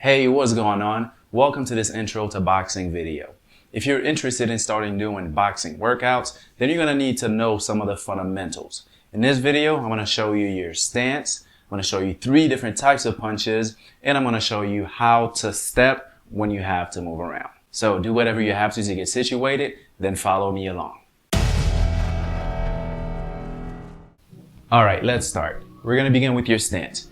Hey, what's going on? Welcome to this intro to boxing video. If you're interested in starting doing boxing workouts, then you're going to need to know some of the fundamentals. In this video, I'm going to show you your stance. I'm going to show you 3 different types of punches, and I'm going to show you how to step when you have to move around. So do whatever you have to get situated, then follow me along. All right, let's start. We're going to begin with your stance.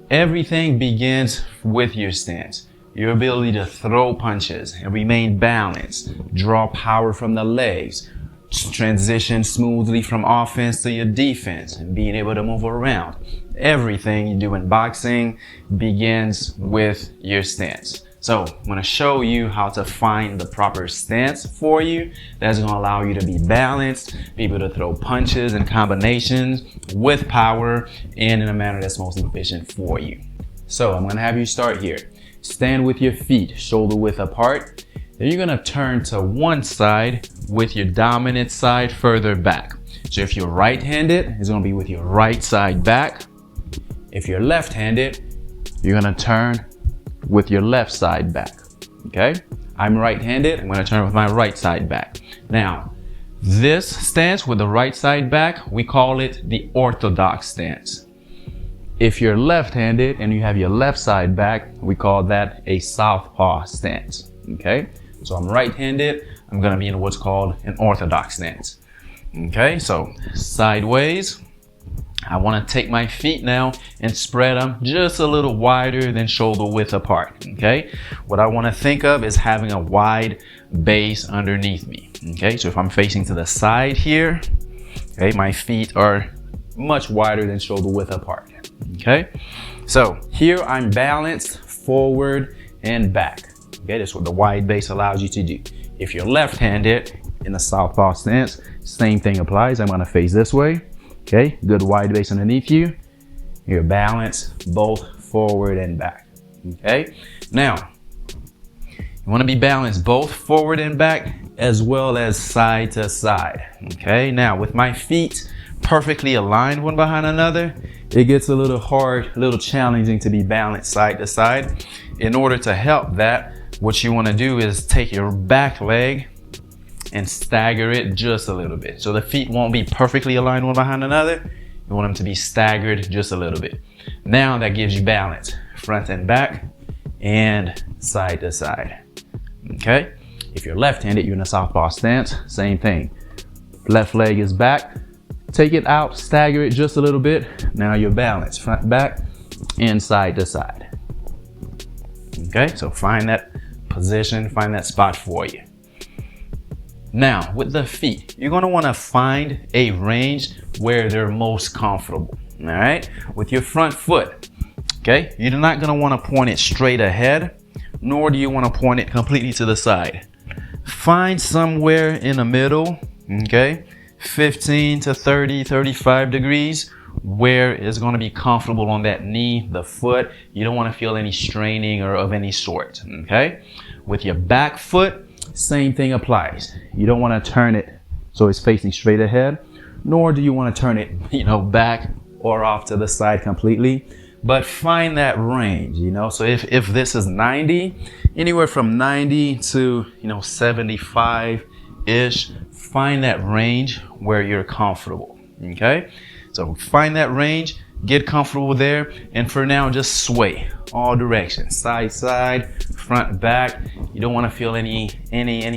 Everything begins with your stance. Your ability to throw punches and remain balanced, draw power from the legs, transition smoothly from offense to your defense, and being able to move around. Everything you do in boxing begins with your stance. So I'm going to show you how to find the proper stance for you. That's going to allow you to be balanced, be able to throw punches and combinations with power and in a manner that's most efficient for you. So I'm going to have you start here. Stand with your feet shoulder width apart. Then you're going to turn to one side with your dominant side further back. So if you're right-handed, it's going to be with your right side back. If you're left-handed, you're going to turn with your left side back. Okay, I'm right-handed. I'm going to turn with my right side back. Now, this stance with the right side back, we call it the Orthodox stance. If you're left-handed and you have your left side back, we call that a southpaw stance. Okay, so I'm right-handed. I'm going to be in what's called an Orthodox stance. Okay, so sideways. I want to take my feet now and spread them just a little wider than shoulder width apart. Okay, what I want to think of is having a wide base underneath me. Okay, so if I'm facing to the side here, okay, my feet are much wider than shoulder width apart. Okay, so here I'm balanced forward and back. Okay, that's what the wide base allows you to do. If you're left-handed in the southpaw stance, same thing applies. I'm going to face this way. Okay, good wide base underneath you. You're balanced both forward and back. Okay, now you want to be balanced both forward and back as well as side to side. Okay, now with my feet perfectly aligned one behind another, it gets a little hard, a little challenging to be balanced side to side. In order to help that, what you want to do is take your back leg and stagger it just a little bit. So the feet won't be perfectly aligned one behind another. You want them to be staggered just a little bit. Now that gives you balance, front and back and side to side. Okay, if you're left-handed, you're in a southpaw stance, same thing. Left leg is back, take it out, stagger it just a little bit. Now you're balanced, front, back, and side to side. Okay, so find that position, find that spot for you. Now, with the feet, you're going to want to find a range where they're most comfortable. All right, with your front foot, okay, you're not going to want to point it straight ahead, nor do you want to point it completely to the side. Find somewhere in the middle, okay, 15 to 30, 35 degrees, where it's going to be comfortable on that knee, the foot. You don't want to feel any straining or of any sort. Okay, with your back foot, same thing applies. You don't want to turn it so it's facing straight ahead, nor do you want to turn it, back or off to the side completely. But find that range, So if this is 90, anywhere from 90 to 75-ish, find that range where you're comfortable. Okay, so find that range, get comfortable there, and for now, just sway all directions, side, side, front, back. You don't want to feel any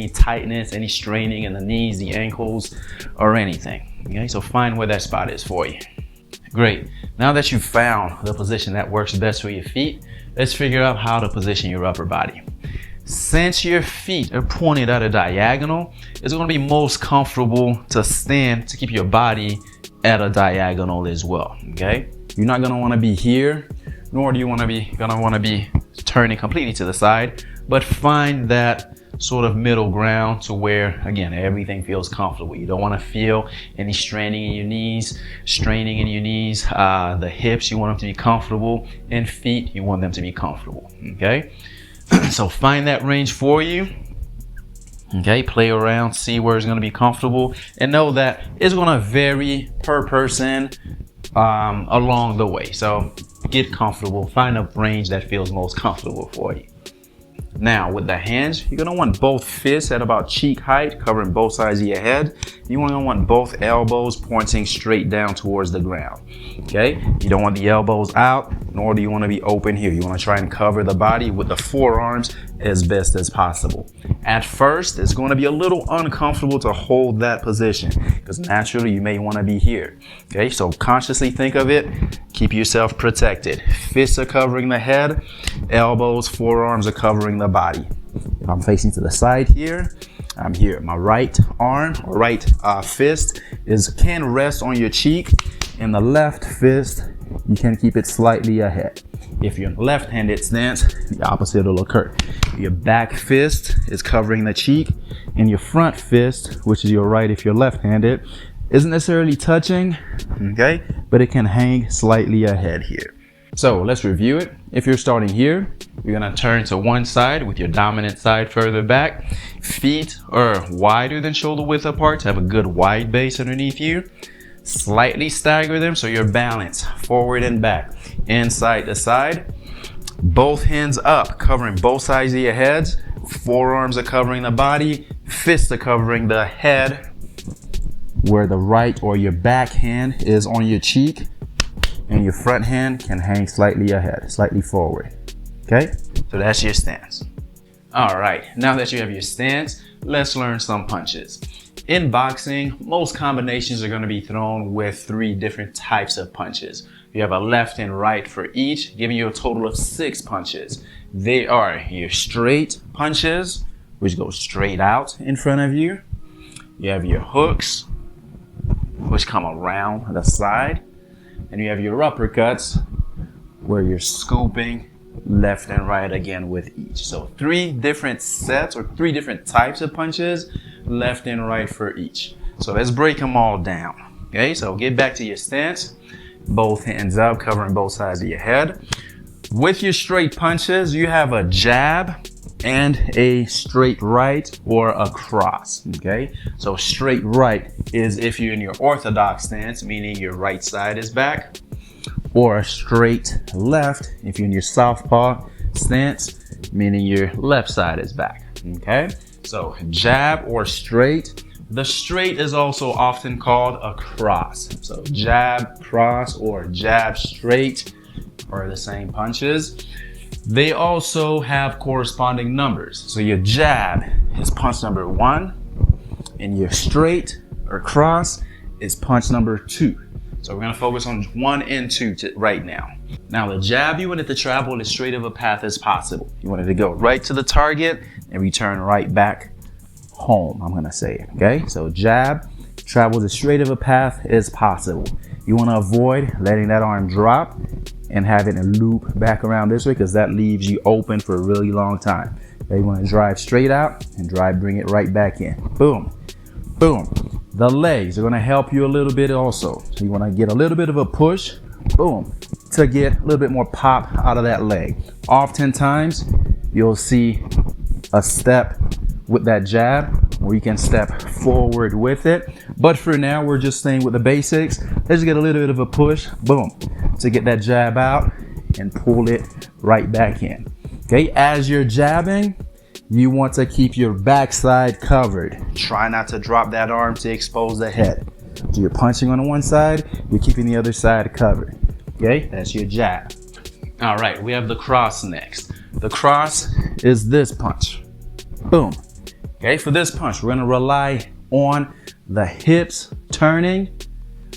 tightness, any straining in the knees, the ankles, or anything. Okay, so find where that spot is for you. Great. Now that you've found the position that works best for your feet, let's figure out how to position your upper body. Since your feet are pointed at a diagonal, it's going to be most comfortable to stand to keep your body at a diagonal as well. Okay, you're not going to want to be here, nor do you want to be turning completely to the side, but find that sort of middle ground to where, again, everything feels comfortable. You don't want to feel any straining in your knees, the hips, you want them to be comfortable, and feet, you want them to be comfortable. Okay, so find that range for you. Okay, play around, see where it's going to be comfortable, and know that it's going to vary per person along the way. So Get comfortable. Find a range that feels most comfortable for you. Now with the hands, you're gonna want both fists at about cheek height, covering both sides of your head. You want both elbows pointing straight down towards the ground. Okay? You don't want the elbows out, nor do you want to be open here. You want to try and cover the body with the forearms as best as possible. At first, it's going to be a little uncomfortable to hold that position because naturally you may want to be here. Okay? So consciously think of it. Keep yourself protected. Fists are covering the head, elbows, forearms are covering the body. If I'm facing to the side here, I'm here. My right arm or right fist can rest on your cheek, and the left fist, you can keep it slightly ahead. If you're in left-handed stance, the opposite will occur. Your back fist is covering the cheek, and your front fist, which is your right if you're left-handed, isn't necessarily touching, okay, but it can hang slightly ahead here. So let's review it. If you're starting here, you're gonna turn to one side with your dominant side further back. Feet are wider than shoulder width apart to have a good wide base underneath you. Slightly stagger them so you're balanced forward and back, inside to side. Both hands up, covering both sides of your heads. Forearms are covering the body. Fists are covering the head, where the right or your back hand is on your cheek, and your front hand can hang slightly ahead, slightly forward. Okay, so that's your stance. All right, now that you have your stance, let's learn some punches. In boxing, most combinations are going to be thrown with 3 different types of punches. You have a left and right for each, giving you a total of 6 punches. They are your straight punches, which go straight out in front of you. You have your hooks, which come around the side. And you have your uppercuts, where you're scooping left and right again with each. So 3 different sets or 3 different types of punches, left and right for each. So let's break them all down. Okay, so get back to your stance. Both hands up, covering both sides of your head. With your straight punches, you have a jab and a straight right or a cross. Okay, so straight right is if you're in your orthodox stance, meaning your right side is back, or a straight left if you're in your southpaw stance, meaning your left side is back. Okay, so jab or straight. The straight is also often called a cross. So jab, cross, or jab, straight are the same punches. They also have corresponding numbers. So your jab is punch number 1, and your straight or cross is punch number 2. So we're gonna focus on 1 and 2 right now. Now the jab, you want it to travel as straight of a path as possible. You want it to go right to the target and return right back home, I'm gonna say, okay? So jab travels as straight of a path as possible. You wanna avoid letting that arm drop and have it loop back around this way, because that leaves you open for a really long time. Okay, you want to drive straight out and bring it right back in. Boom, boom. The legs are going to help you a little bit also. So you want to get a little bit of a push, boom, to get a little bit more pop out of that leg. Oftentimes, you'll see a step with that jab where you can step forward with it. But for now, we're just staying with the basics. Let's get a little bit of a push, boom, to get that jab out and pull it right back in. Okay, as you're jabbing, you want to keep your backside covered. Try not to drop that arm to expose the head. So you're punching on the one side, you're keeping the other side covered. Okay, that's your jab. All right, we have the cross next. The cross is this punch. Boom. Okay, for this punch, we're gonna rely on the hips turning,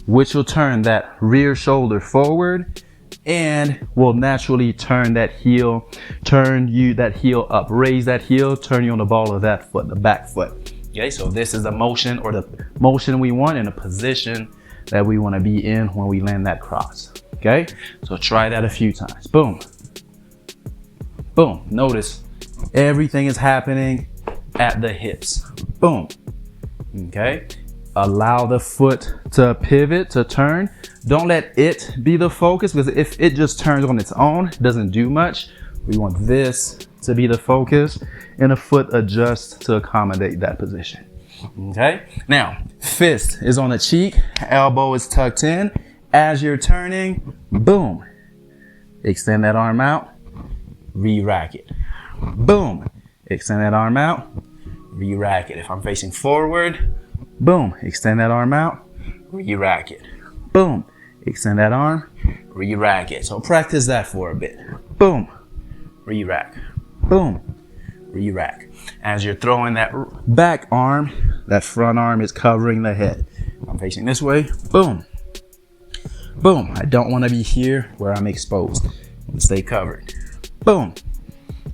which will turn that rear shoulder forward and will naturally turn that heel, that heel up, raise that heel, turn you on the ball of that foot, the back foot. Okay, so this is the motion or the motion we want and the position that we want to be in when we land that cross. Okay, so try that a few times. Boom, boom. Notice everything is happening at the hips. Boom. Okay, allow the foot to pivot, to turn. Don't let it be the focus, because if it just turns on its own, it doesn't do much. We want this to be the focus and the foot adjusts to accommodate that position. Okay, now fist is on the cheek, elbow is tucked in. As you're turning, boom, extend that arm out, re-rack it. Boom, extend that arm out, re-rack it. If I'm facing forward, boom, extend that arm out, re-rack it. Boom, extend that arm, re-rack it. So practice that for a bit. Boom, re-rack, boom, re-rack. As you're throwing that back arm, that front arm is covering the head. I'm facing this way, boom, boom. I don't want to be here where I'm exposed. I want to stay covered. Boom.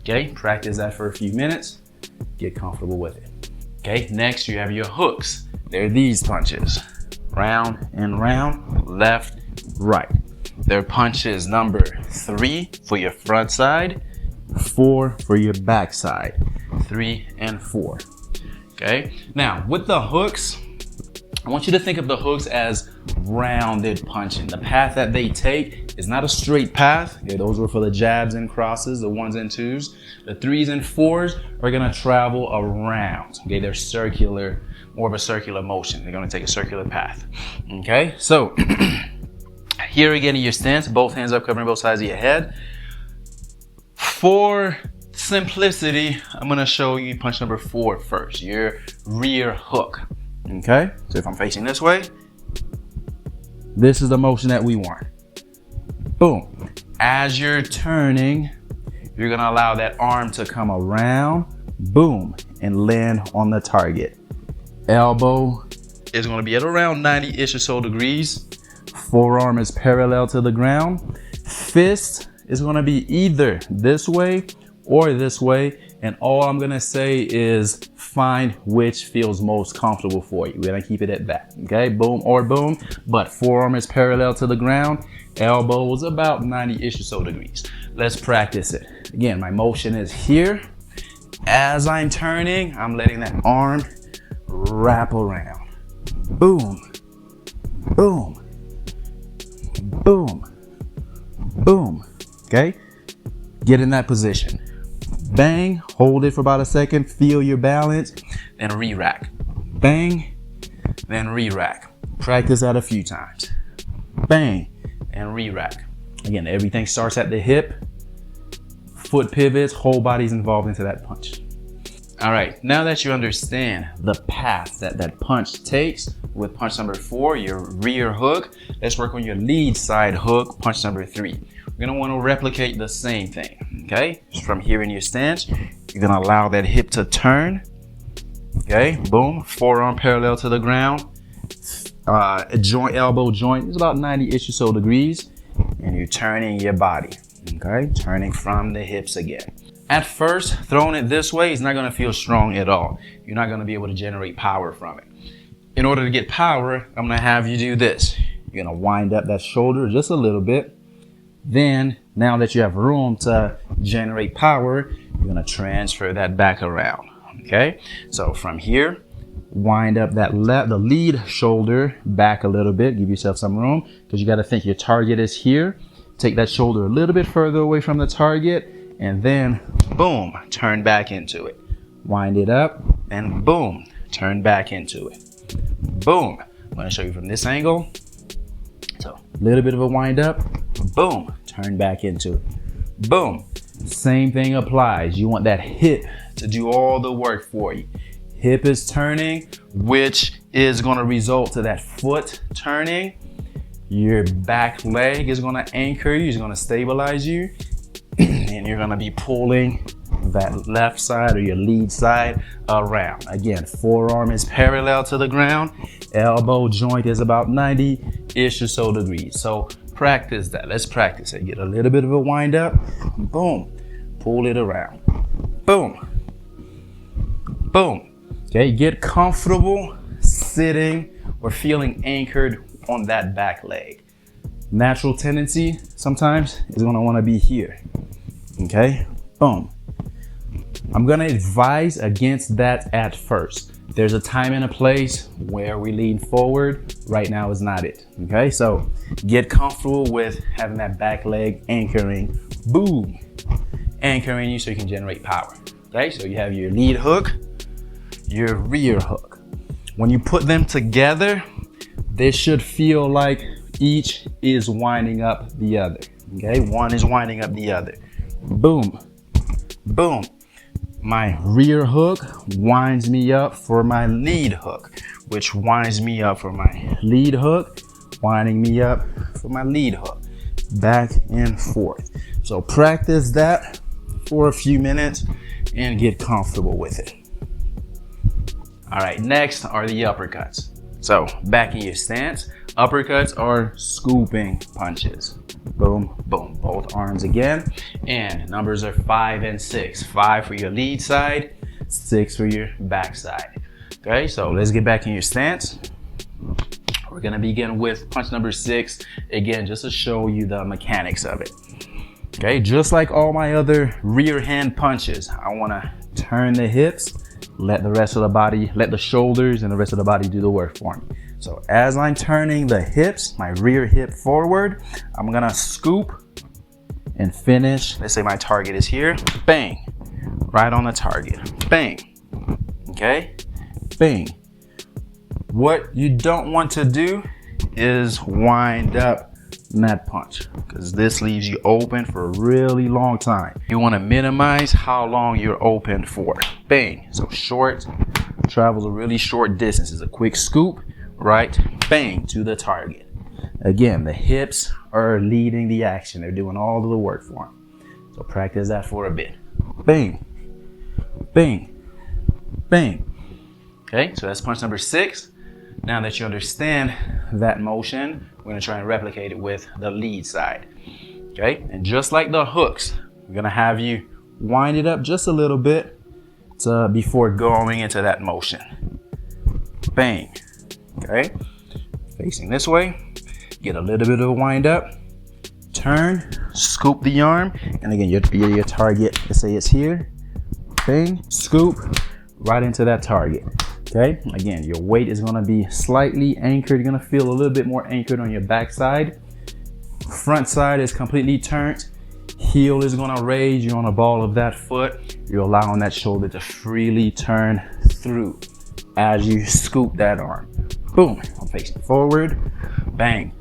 Okay, practice that for a few minutes. Get comfortable with it. Okay, next you have your hooks. They're these punches. Round and round, left, right. They're punches number 3 for your front side, 4 for your back side. 3 and 4. Okay, now with the hooks, I want you to think of the hooks as rounded punching. The path that they take is not a straight path. Okay, those were for the jabs and crosses, the 1s and 2s. The 3s and 4s are gonna travel around. Okay, they're circular, more of a circular motion. They're gonna take a circular path. Okay, so here again in your stance, both hands up covering both sides of your head. For simplicity, I'm gonna show you punch number 4 first, your rear hook. Okay, so if I'm facing this way, this is the motion that we want. Boom. As you're turning, you're gonna allow that arm to come around, boom, and land on the target. Elbow is gonna be at around 90-ish or so degrees. Forearm is parallel to the ground. Fist is gonna be either this way or this way, and all I'm gonna say is find which feels most comfortable for you. We're gonna keep it at that, okay? Boom or boom, but forearm is parallel to the ground, elbow is about 90-ish or so degrees. Let's practice it. Again, my motion is here. As I'm turning, I'm letting that arm wrap around. Boom, boom, boom, boom, okay? Get in that position. Bang, hold it for about a second, feel your balance, then re-rack. Bang, then re-rack. Practice that a few times. Bang, and re-rack. Again, everything starts at the hip, foot pivots, whole body's involved into that punch. All right, now that you understand the path that that punch takes with punch number 4, your rear hook, let's work on your lead side hook, punch number 3. You're gonna wanna replicate the same thing, okay? From here in your stance, you're gonna allow that hip to turn, okay? Boom, forearm parallel to the ground. Joint, elbow joint is about 90-ish or so degrees, and you're turning your body, okay? Turning from the hips again. At first, throwing it this way is not gonna feel strong at all. You're not gonna be able to generate power from it. In order to get power, I'm gonna have you do this. You're gonna wind up that shoulder just a little bit. Then, now that you have room to generate power, you're gonna transfer that back around, okay? So from here, wind up that the lead shoulder back a little bit, give yourself some room, because you gotta think your target is here. Take that shoulder a little bit further away from the target, and then, boom, turn back into it. Wind it up, and boom, turn back into it. Boom. I'm gonna show you from this angle. So, a little bit of a wind up, boom, turn back into it. Boom. Same thing applies. You want that hip to do all the work for you. Hip is turning, which is going to result to that foot turning. Your back leg is going to anchor you, it's going to stabilize you, and you're going to be pulling that left side or your lead side around. Again, forearm is parallel to the ground, elbow joint is about 90-ish or so degrees. So practice that. Let's practice it. Get a little bit of a wind up, boom, pull it around, boom, boom. Okay, get comfortable sitting or feeling anchored on that back leg. Natural tendency sometimes is gonna wanna be here. Okay, boom. I'm gonna advise against that at first. There's a time and a place where we lean forward. Right now is not it, okay? So get comfortable with having that back leg anchoring, boom, anchoring you so you can generate power, okay? So you have your lead hook, your rear hook. When you put them together, they should feel like each is winding up the other, Okay, one is winding up the other. Boom, boom. My rear hook winds me up for my lead hook, which winds me up for my lead hook, winding me up for my lead hook. Back and forth. So practice that for a few minutes and get comfortable with it. All right, next are the uppercuts. So back in your stance, uppercuts are scooping punches. Boom, boom, both arms again. And numbers are 5 and 6. 5 for your lead side, 6 for your back side. Okay, so let's get back in your stance. We're gonna begin with punch number 6. Again, just to show you the mechanics of it. Okay, just like all my other rear hand punches, I wanna turn the hips, let the rest of the body, let the shoulders and the rest of the body do the work for me. So as I'm turning the hips, my rear hip forward, I'm gonna scoop and finish. Let's say my target is here, bang, right on the target, bang, okay, bang. What you don't want to do is wind up that punch, because this leaves you open for a really long time. You want to minimize how long you're open for. Bang. So short, travels a really short distance. It's a quick scoop, right? Bang, to the target. Again, the hips are leading the action. They're doing all of the work for me. So practice that for a bit. Bang, bang, bang. Okay, so that's punch number 6. Now that you understand that motion, we're gonna try and replicate it with the lead side. Okay, and just like the hooks, we're gonna have you wind it up just a little bit before going into that motion. Bang. Okay, facing this way, get a little bit of a wind up, turn, scoop the arm, and again, your target, let's say it's here, bang, scoop, right into that target. Okay, again, your weight is gonna be slightly anchored. You're gonna feel a little bit more anchored on your back side. Front side is completely turned. Heel is gonna raise. You're on a ball of that foot. You're allowing that shoulder to freely turn through as you scoop that arm. Boom, I'm facing forward. Bang,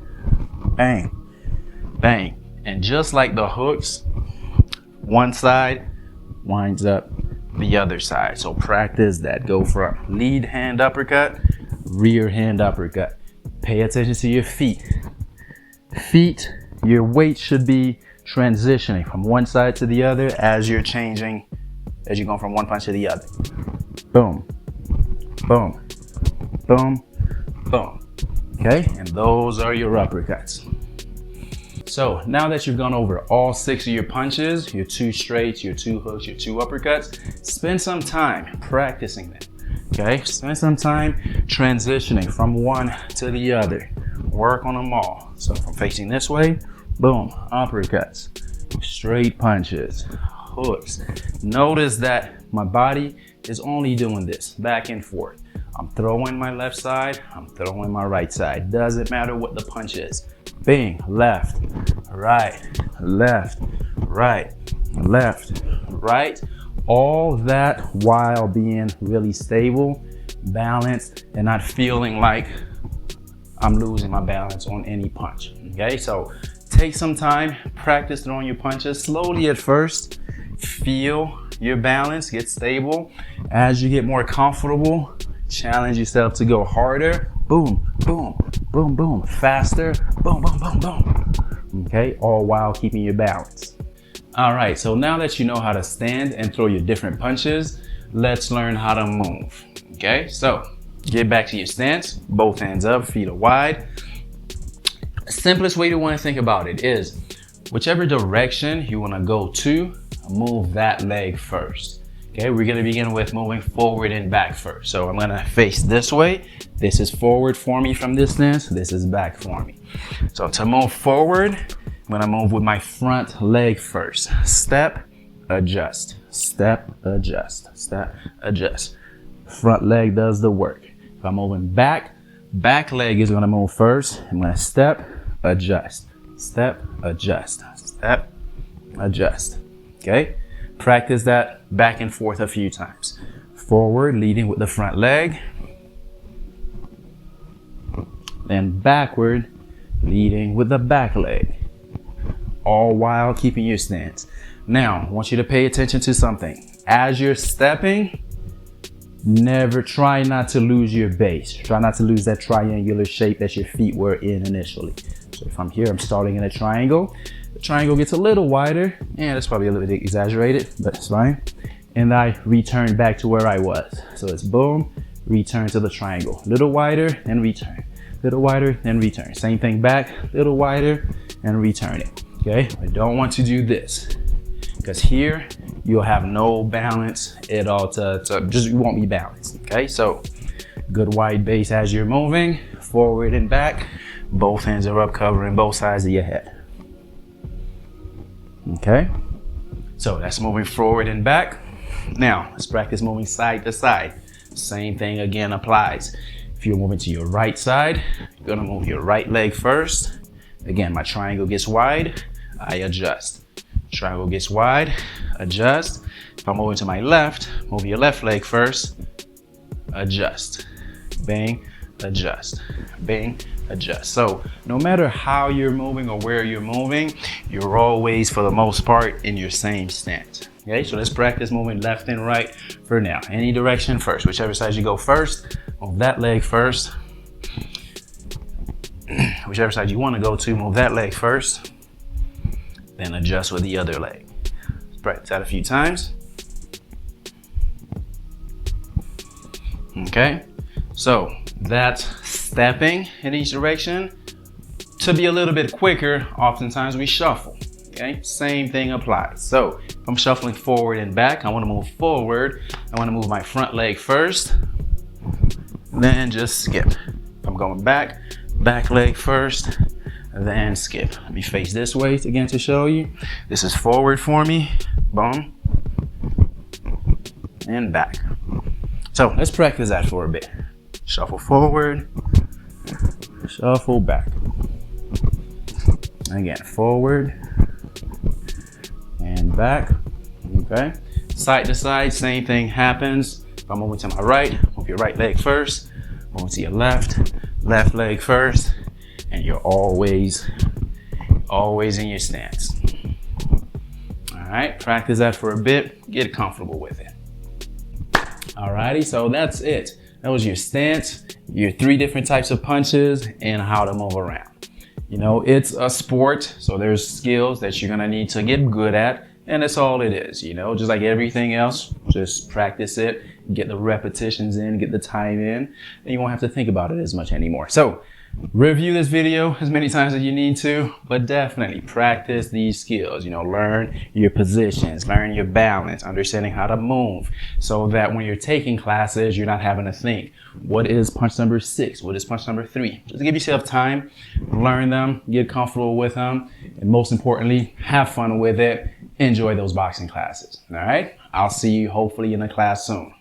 bang, bang. And just like the hooks, one side winds up the other side. So practice that. Go from lead hand uppercut, rear hand uppercut. Pay attention to your feet. Feet, your weight should be transitioning from one side to the other as you're changing, as you're going from one punch to the other. Boom, boom, boom, boom. Okay, and those are your uppercuts. So now that you've gone over all 6 of your punches, your 2 straights, your 2 hooks, your 2 uppercuts, spend some time practicing them. Okay, spend some time transitioning from one to the other. Work on them all. So from facing this way, boom, uppercuts, straight punches, hooks. Notice that my body is only doing this back and forth. I'm throwing my left side, I'm throwing my right side. Doesn't matter what the punch is. Bang, left, right, left, right, left, right. All that while being really stable, balanced, and not feeling like I'm losing my balance on any punch. Okay, so take some time, practice throwing your punches slowly at first. Feel your balance, get stable. As you get more comfortable, challenge yourself to go harder. Boom, boom, boom, boom. Faster, boom, boom, boom, boom. Okay, all while keeping your balance. All right, so now that you know how to stand and throw your different punches, let's learn how to move. Okay, so get back to your stance, both hands up, feet are wide. The simplest way to want to think about it is whichever direction you want to go to, move that leg first. Okay, we're gonna begin with moving forward and back first. So I'm gonna face this way. This is forward for me from this stance. This is back for me. So to move forward, I'm gonna move with my front leg first. Step, adjust, step, adjust, step, adjust. Front leg does the work. If I'm moving back, back leg is gonna move first. I'm gonna step, adjust, step, adjust, step, adjust. Okay? Practice that back and forth a few times. Forward, leading with the front leg. Then backward, leading with the back leg. all while keeping your stance. Now, I want you to pay attention to something. As you're stepping, never try not to lose your base. Try not to lose that triangular shape that your feet were in initially. So if I'm here, I'm starting in a triangle. The triangle gets a little wider, and that's probably a little bit exaggerated, but it's fine. And I return back to where I was. So it's boom, return to the triangle. Little wider, and return. Little wider, and return. Same thing back, little wider, and return it. Okay, I don't want to do this, because here you'll have no balance at all you won't be balanced. Okay, so good wide base as you're moving forward and back. Both hands are up, covering both sides of your head. Okay, so that's moving forward and back. Now let's practice moving side to side. Same thing again applies. If you're moving to your right side, you're gonna move your right leg first. Again, my triangle gets wide, I adjust. Triangle gets wide, adjust. If I'm moving to my left, move your left leg first, adjust. Bang, adjust. Bang, adjust. So no matter how you're moving or where you're moving, you're always, for the most part, in your same stance. Okay, so let's practice moving left and right for now. Any direction first, whichever side you go first, move that leg first. Whichever side you want to go to, move that leg first, then adjust with the other leg. Let's practice that a few times. Okay, so that's stepping in each direction. To be a little bit quicker, oftentimes we shuffle. Okay, same thing applies. So if I'm shuffling forward and back, I want to move forward. I want to move my front leg first, then just skip. If I'm going back, back leg first, then skip. Let me face this way again to show you. This is forward for me, boom, and back. So let's practice that for a bit. Shuffle forward, shuffle back. Again, forward and back. Okay, side to side, same thing happens. If I'm moving to my right, move your right leg first. Move to your left, left leg first, and you're always in your stance. All right, practice that for a bit, get comfortable with it. Alrighty, so that's it. That was your stance, your 3 different types of punches, and how to move around. You know, it's a sport, so there's skills that you're gonna need to get good at, and that's all it is, you know, just like everything else. Just practice it, get the repetitions in, get the time in, and you won't have to think about it as much anymore. So review this video as many times as you need to, but definitely practice these skills. You know, learn your positions, learn your balance, understanding how to move, so that when you're taking classes, you're not having to think, what is punch number 6? What is punch number 3? Just give yourself time, learn them, get comfortable with them, and most importantly, have fun with it. Enjoy those boxing classes. All right, I'll see you hopefully in a class soon.